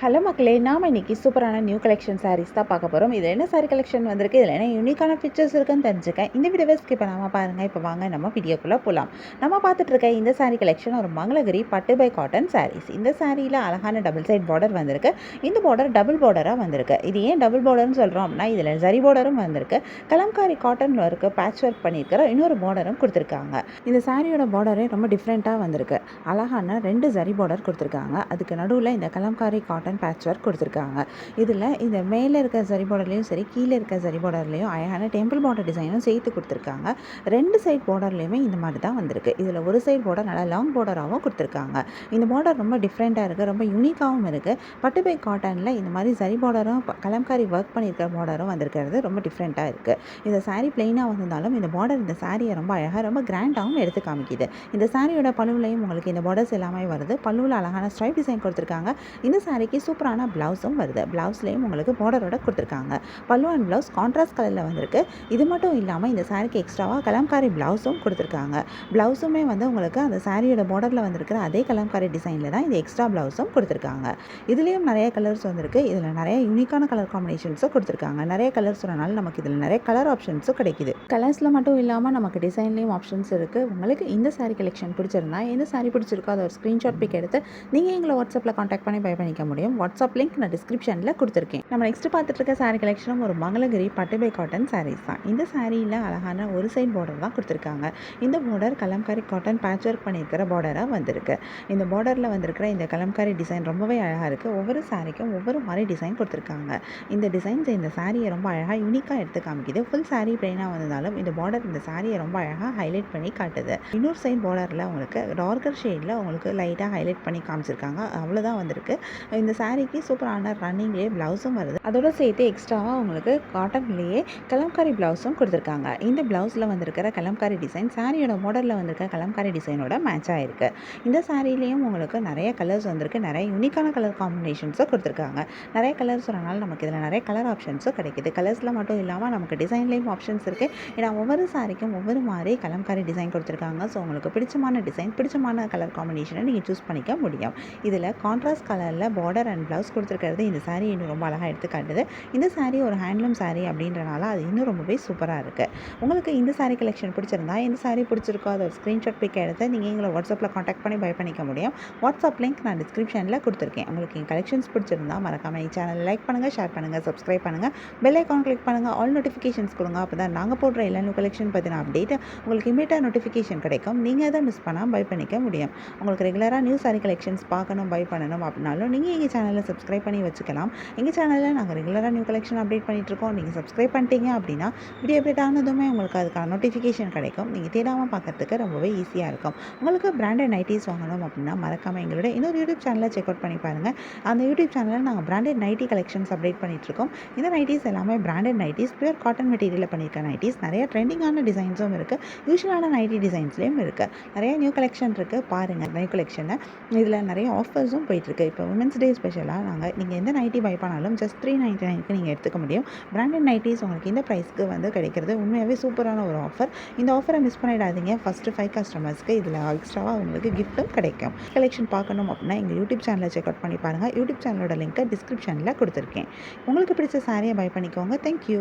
Hello மக்களே, நாம் இன்னைக்கு சூப்பரான நியூ கலெக்ஷன் சாரீஸ் தான் பார்க்க போகிறோம். இது என்ன சாரீ கலெக்ஷன் வந்திருக்கு, இதில் என்ன யூனிக்கான ஃபீச்சர்ஸ் இருக்குன்னு தெரிஞ்சுக்க இந்த வீடியோவை ஸ்கிப் பண்ணாமல் பாருங்கள். இப்போ வாங்க நம்ம வீடியோக்குள்ளே போகலாம். நம்ம பார்த்துட்டு இருக்க இந்த சாரீ கலெக்ஷன் ஒரு மங்களகிரி பட்டு பை காட்டன் சாரீஸ். இந்த சாரியில் அழகான டபுள் சைட் பார்டர் வந்திருக்கு. இந்த பார்டர் டபுள் பார்டராக வந்திருக்கு. இது ஏன் டபுள் பார்டர்னு சொல்கிறோம் அப்படின்னா, இதில் ஜரி பார்டரும் வந்திருக்கு, கலம்காரி காட்டனில் இருக்க பேட்ச் ஒர்க் பண்ணியிருக்கிற இன்னொரு பார்டரும் கொடுத்துருக்காங்க. இந்த சாரியோட பார்டரே ரொம்ப டிஃப்ரெண்ட்டாக வந்திருக்கு. அழகான 2 ஜரி பார்டர் கொடுத்துருக்காங்க. அதுக்கு நடுவில் இந்த கலம்காரி காட்டன் பேட்ச் ஒர்க் கொடுத்துருக்காங்க. இதில் இந்த மேலே இருக்க ஜரி பார்டர்லையும் சரி, கீழே இருக்க ஜரி பார்டர்லையும் அழகான டெம்பிள் பார்டர் டிசைனும் சேர்த்து கொடுத்துருக்காங்க. 2 சைட் பார்டர்லையுமே இந்த மாதிரி தான் வந்திருக்கு. இதில் ஒரு சைட் பார்டர் நல்லா லாங் பார்டராகவும் கொடுத்துருக்காங்க. இந்த பார்டர் ரொம்ப டிஃப்ரெண்ட்டாக இருக்குது, ரொம்ப யூனிக்காகவும் இருக்குது. பட்டு பை காட்டனில் இந்த மாதிரி ஜரி பார்டரும் கலம்காரி ஒர்க் பண்ணியிருக்கிற பார்டரும் வந்திருக்கிறது ரொம்ப டிஃப்ரெண்ட்டாக இருக்குது. இந்த சாரீ பிளெயினாக வந்திருந்தாலும் இந்த பார்டர் இந்த சாரியை ரொம்ப அழகாக ரொம்ப கிராண்டாகவும் எடுத்து காமிக்குது. இந்த சாரியோட பல்லுவிலையும் உங்களுக்கு இந்த பார்டர்ஸ் எல்லாமே வருது. பல்லுவில் அழகான ஸ்ட்ரைப் டிசைன் கொடுத்துருக்காங்க. இந்த சாரிக்கு சூப்பரான பிளவுஸும் வருது. பிளவுஸ்லேயும் உங்களுக்கு பார்டரோட கொடுத்துருக்காங்க. பல்லு அண்ட் பிளவுஸ் கான்ட்ராஸ்ட் கலரில் வந்திருக்கு. இது மட்டும் இல்லாமல் இந்த சாரிக்கு எக்ஸ்ட்ராவாக கலம்காரி பிளவுஸும் கொடுத்துருக்காங்க. பிளவுஸுமே வந்து உங்களுக்கு அந்த சாரியோட பார்டரில் வந்திருக்கிற அதே கலம்காரி டிசைனில் தான் இந்த எக்ஸ்ட்ரா பிளவுஸும் கொடுத்துருக்காங்க. இதுலேயும் நிறைய கலர்ஸ் வந்திருக்கு. இதில் நிறைய யூனிக்கான கலர் காம்பினேஷன்ஸும் கொடுத்துருக்காங்க. நிறைய கலர்ஸ் வரனால நமக்கு இதில் நிறைய கலர் ஆப்ஷன்ஸும் கிடைக்குது. கலர்ஸில் மட்டும் இல்லாமல் நமக்கு டிசைன்லேயும் ஆப்ஷன்ஸ் இருக்குது. உங்களுக்கு இந்த சாரீ கலெக்ஷன் பிடிச்சிருந்தா, எந்த சாரீ பிடிச்சிருக்கோ அதை ஒரு ஸ்க்ரீன்ஷாட் பிக் எடுத்து நீங்கள் எங்களை வாட்ஸ்அப்பில் கான்டாக்ட் பண்ணி பை பண்ணிக்க முடியும். வாட்ஸ்அப் லிங்க் நான் டிஸ்கிரிப்ஷனில் கொடுத்துருக்கேன். நம்ம நெக்ஸ்ட் பார்த்துட்டு இருக்க சாரீ கலெக்ஷனும் ஒரு மங்களகிரி பட்டு பை காட்டன் சாரீஸ் தான். இந்த சாரியில் அழகான ஒரு சைட் பார்டர் தான் கொடுத்துருக்காங்க. இந்த border Kalamkari cotton patch work பண்ணியிருக்கிற பார்டராக வந்திருக்கு. இந்த பார்டரில் வந்திருக்கிற இந்த கலம்காரி டிசைன் ரொம்பவே அழகாக இருக்குது. ஒவ்வொரு சாரிக்கும் ஒவ்வொரு மாதிரி டிசைன் கொடுத்துருக்காங்க. இந்த டிசைன்ஸ் இந்த சாரியை ரொம்ப அழகாக யூனிக்காக எடுத்து காமிக்குது. ஃபுல் சாரீ பிளெயினாக வந்தாலும் இந்த பார்டர் இந்த சாரியை ரொம்ப அழகாக ஹைலைட் பண்ணி காட்டுது. இன்னொரு சைட் பார்டரில் உங்களுக்கு டார்க்கர் ஷேடில் உங்களுக்கு லைட்டாக ஹைலைட் பண்ணி காமிச்சிருக்காங்க. அவ்வளோதான் வந்திருக்கு. இந்த சாரிக்கு சூப்பரான ரன்னிங்லேயே ப்ளவுஸும் வருது. அதோட சேர்த்து எக்ஸ்ட்ராவாக உங்களுக்கு காட்டன்லேயே கலம்காரி ப்ளவுஸும் கொடுத்துருக்காங்க. இந்த ப்ளவுஸில் வந்திருக்கிற கலம்காரி டிசைன் சாரியோட மாடலில் வந்திருக்க கலம்காரி டிசைனோட மேட்ச் ஆகிருக்கு. இந்த சாரிலையும் உங்களுக்கு நிறைய கலர்ஸ் வந்திருக்கு. நிறைய யூனிக்கான கலர் காம்பினேஷன்ஸும் கொடுத்துருக்காங்க. நிறைய கலர்ஸ் வரனால நமக்கு இதில் நிறைய கலர் ஆப்ஷன்ஸும் கிடைக்குது. கலர்ஸில் மட்டும் இல்லாமல் நமக்கு டிசைன்லேயும் ஆப்ஷன்ஸ் இருக்குது. ஏன்னா ஒவ்வொரு சாரிக்கும் ஒவ்வொரு மாதிரி கலம்காரி டிசைன் கொடுத்துருக்காங்க. ஸோ உங்களுக்கு பிடிச்சமான டிசைன், பிடிச்சமான கலர் காம்பினேஷனை நீங்கள் சூஸ் பண்ணிக்க முடியும். இதில் கான்ட்ராஸ்ட் கலரில் பார்டர் அண்ட் ப்ளவுஸ் கொடுத்துருக்கிறது இந்த சாரீ இன்னும் ரொம்ப அழகாக எடுத்து காட்டுது. இந்த சாரீ ஒரு ஹேண்ட்லூம் சாரீ அப்படின்றனால அது இன்னும் ரொம்பவே சூப்பராக இருக்குது. உங்களுக்கு இந்த சாரீ கலெக்ஷன் பிடிச்சிருந்தா, எந்த சாரீ பிடிச்சிருக்கோ அதை ஒரு ஸ்க்ரீன்ஷாட் பிக் எடுத்து நீங்கள் எங்களை வாட்ஸ்அப்பில் கான்டாக்ட் பண்ணி பை பண்ணிக்க முடியும். வாட்ஸ்அப் லிங்க் நான் டிஸ்கிரிப்ஷனில் கொடுத்துருக்கேன். உங்களுக்கு என் கலெக்ஷன்ஸ் பிடிச்சிருந்தா மறக்காமல் என் சேனல் லைக் பண்ணுங்கள், ஷேர் பண்ணுங்கள், சப்ஸ்கிரைப் பண்ணுங்கள், பெல் ஐக்கான் கிளிக் பண்ணுங்கள், ஆல் நோட்டிஃபிகேஷன்ஸ் கொடுங்க. அப்போ தான் நாங்கள் போடுற எல்லா நியூ கலெக்ஷன் பற்றின அப்டேட் உங்களுக்கு இமீடியட்டாக நோட்டிஃபிகேஷன் கிடைக்கும். நீங்கள் எதை மிஸ் பண்ணால் பை பண்ணிக்க முடியும். உங்களுக்கு ரெகுலராக நியூ சாரீ கலெக்ஷன்ஸ் பார்க்கணும், பை பண்ணணும் அப்படின்னாலும் நீங்கள் எங்கள் சேனலில் சப்ஸ்கிரைப் பண்ணி வச்சுக்கலாம். எங்கள் சேனலில் நாங்கள் ரெகுலராக நியூ கலெக்ஷன் அப்டேட் பண்ணிகிட்ருக்கோம். நீங்கள் சப்ஸ்கிரைப் பண்ணிட்டீங்க அப்படின்னா வீடியோ அப்டேட் ஆனதுமே உங்களுக்கு அதுக்கான நோட்டிஃபிகேஷன் கிடைக்கும். நீங்கள் தேடாமல் பார்க்கறதுக்கு ரொம்பவே ஈஸியாக இருக்கும். உங்களுக்கு பிராண்டட் நைட்டிஸ் வாங்கணும் அப்படின்னா மறக்காமல் எங்களோட இன்னொரு யூடியூப் சேனலை செக் அவுட் பண்ணி பாருங்கள். அந்த யூடியூப் சேனலில் நாங்கள் பிராண்டட் நைட்டி கலெக்ஷன்ஸ் அப்டேட் பண்ணிகிட்ருக்கோம். இந்த நைட்டிஸ் எல்லாமே பிராண்டட் நைட்டிஸ், பியூர் காட்டன் மெட்டீரியலில் பண்ணியிருக்க நைட்டிஸ். நிறைய ட்ரெண்டிங்கான டிசைன்ஸும் இருக்குது, யூஸ்வலான நைட்டி டிசைன்ஸ்லேயும் இருக்குது. நிறைய நியூ கலெக்ஷன் இருக்குது, பாருங்கள் நியூ கலெக்ஷனை. இதில் நிறைய ஆஃபர்ஸும் போயிட்டுருக்கு. இப்போ உமன்ஸ் டே ஸ்பெஷலாக நீங்கள் எந்த நைட்டி பை பண்ணாலும் ஜஸ்ட் 399க்கு நீங்கள் எடுத்துக்க முடியும். பிராண்டட் நைட்டிஸ் உங்களுக்கு இந்த ப்ரைஸ்க்கு வந்து கிடைக்கிறது உண்மையாகவே சூப்பரான ஒரு ஆஃபர். இந்த ஆஃபரை மிஸ் பண்ணிடாதீங்க. ஃபஸ்ட்டு 5 கஸ்டமர்ஸ்க்கு இதில் எக்ஸ்ட்ராவாக உங்களுக்கு கிஃப்ட்டும் கிடைக்கும். கலெக்ஷன் பார்க்கணும் அப்படின்னா எங்கள் யூடியூப் சேனலை செக் அவுட் பண்ணி பாருங்கள். யூடியூப் சேனலோட லிங்க்கை டிஸ்கிரிப்ஷனில் கொடுத்துருக்கேன். உங்களுக்கு பிடிச்ச சாரியை பை பண்ணிக்கோங்க. தேங்க்யூ.